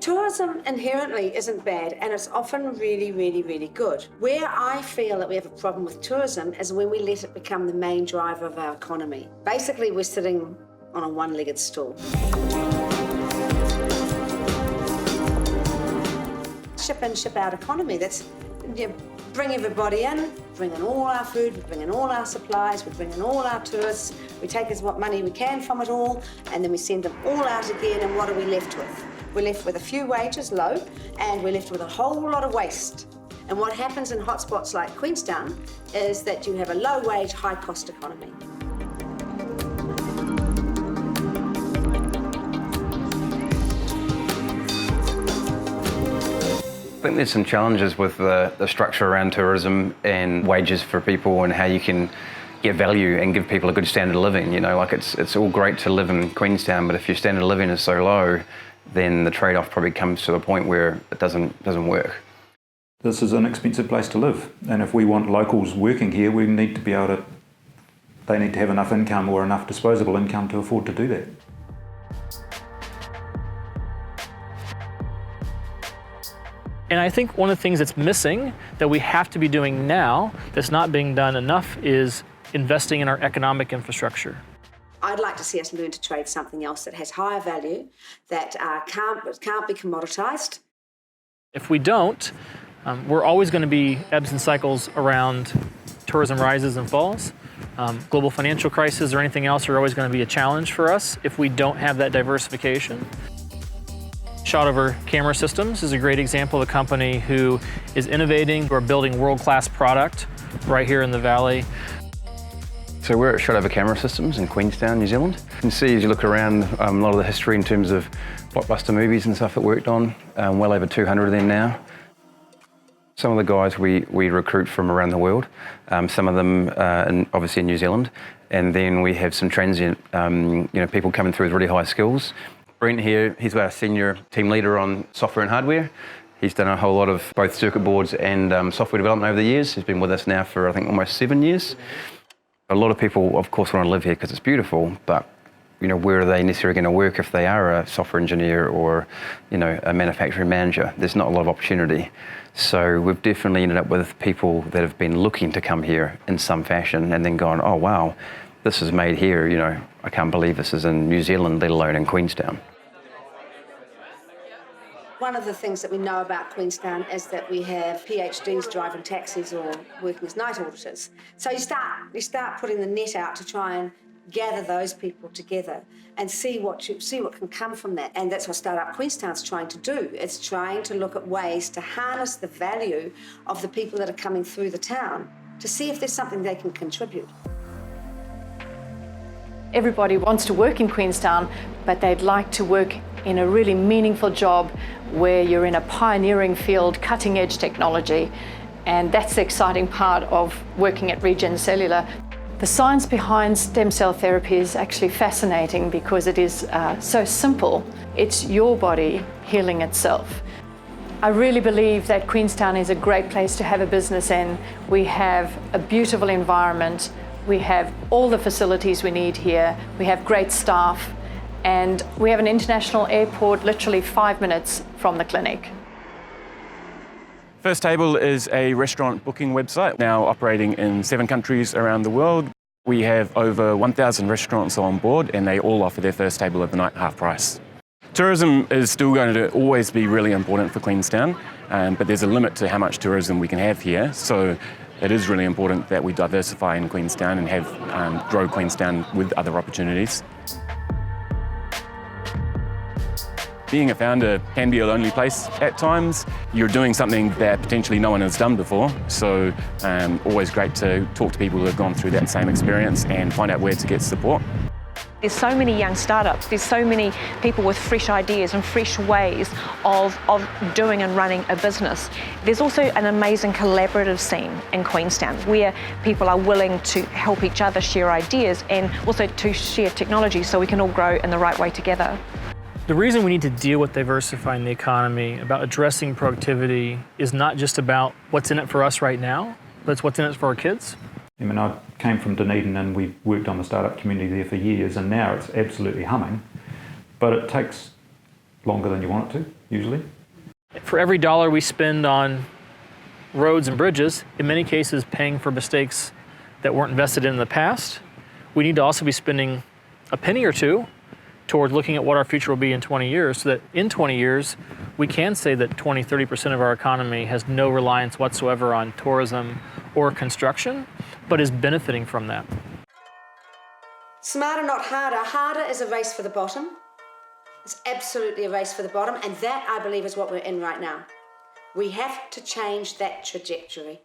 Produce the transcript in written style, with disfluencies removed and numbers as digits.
Tourism inherently isn't bad, and it's often really, really, really good. Where I feel that we have a problem with tourism is when we let it become the main driver of our economy. Basically, we're sitting on a one-legged stool. Ship in, ship out economy. That's, bring everybody in, bring in all our food, we bring in all our supplies, we bring in all our tourists, we take as what money we can from it all, and then we send them all out again, and what are we left with? We're left with a few wages, low, and we're left with a whole lot of waste. And what happens in hotspots like Queenstown is that you have a low-wage, high-cost economy. I think there's some challenges with the structure around tourism and wages for people and how you can get value and give people a good standard of living. Like it's all great to live in Queenstown, but if your standard of living is so low, then the trade-off probably comes to the point where it doesn't work. This is an expensive place to live, and if we want locals working here, we need to be able to, they need to have enough income or enough disposable income to afford to do that. And I think one of the things that's missing that we have to be doing now that's not being done enough is investing in our economic infrastructure. I'd like to see us learn to trade something else that has higher value, that can't be commoditised. If we don't, we're always going to be ebbs and cycles around tourism rises and falls. Global financial crisis or anything else are always going to be a challenge for us if we don't have that diversification. Shotover Camera Systems is a great example of a company who is innovating or building world-class product right here in the valley. So we're at Shotover Camera Systems in Queenstown, New Zealand. You can see as you look around a lot of the history in terms of blockbuster movies and stuff that worked on, well over 200 of them now. Some of the guys we recruit from around the world, some of them obviously in New Zealand, and then we have some transient people coming through with really high skills. Brent here, he's our senior team leader on software and hardware. He's done a whole lot of both circuit boards and software development over the years. He's been with us now for I think almost 7 years. A lot of people, of course, want to live here because it's beautiful, but where are they necessarily going to work if they are a software engineer or a manufacturing manager? There's not a lot of opportunity. So we've definitely ended up with people that have been looking to come here in some fashion and then gone, oh wow, this is made here. I can't believe this is in New Zealand, let alone in Queenstown. One of the things that we know about Queenstown is that we have PhDs driving taxis or working as night auditors. So you start putting the net out to try and gather those people together and see what can come from that. And that's what Startup Queenstown's trying to do. It's trying to look at ways to harness the value of the people that are coming through the town to see if there's something they can contribute. Everybody wants to work in Queenstown, but they'd like to work in a really meaningful job where you're in a pioneering field, cutting-edge technology, and that's the exciting part of working at Regen Cellular. The science behind stem cell therapy is actually fascinating because it is so simple. It's your body healing itself. I really believe that Queenstown is a great place to have a business in. We have a beautiful environment. We have all the facilities we need here. We have great staff. And we have an international airport literally 5 minutes from the clinic. First Table is a restaurant booking website now operating in 7 countries around the world. We have over 1,000 restaurants on board and they all offer their first table of the night half price. Tourism is still going to always be really important for Queenstown, but there's a limit to how much tourism we can have here. So it is really important that we diversify in Queenstown and have grow Queenstown with other opportunities. Being a founder can be a lonely place at times. You're doing something that potentially no one has done before, so always great to talk to people who have gone through that same experience and find out where to get support. There's so many young startups, there's so many people with fresh ideas and fresh ways of doing and running a business. There's also an amazing collaborative scene in Queenstown where people are willing to help each other share ideas and also to share technology so we can all grow in the right way together. The reason we need to deal with diversifying the economy, about addressing productivity, is not just about what's in it for us right now, but it's what's in it for our kids. I mean, I came from Dunedin and we worked on the startup community there for years, and now it's absolutely humming. But it takes longer than you want it to, usually. For every dollar we spend on roads and bridges, in many cases paying for mistakes that weren't invested in the past, we need to also be spending a penny or two toward looking at what our future will be in 20 years, so that in 20 years, we can say that 20-30% of our economy has no reliance whatsoever on tourism or construction, but is benefiting from that. Smarter, not harder. Harder is a race for the bottom. It's absolutely a race for the bottom, and that, I believe, is what we're in right now. We have to change that trajectory.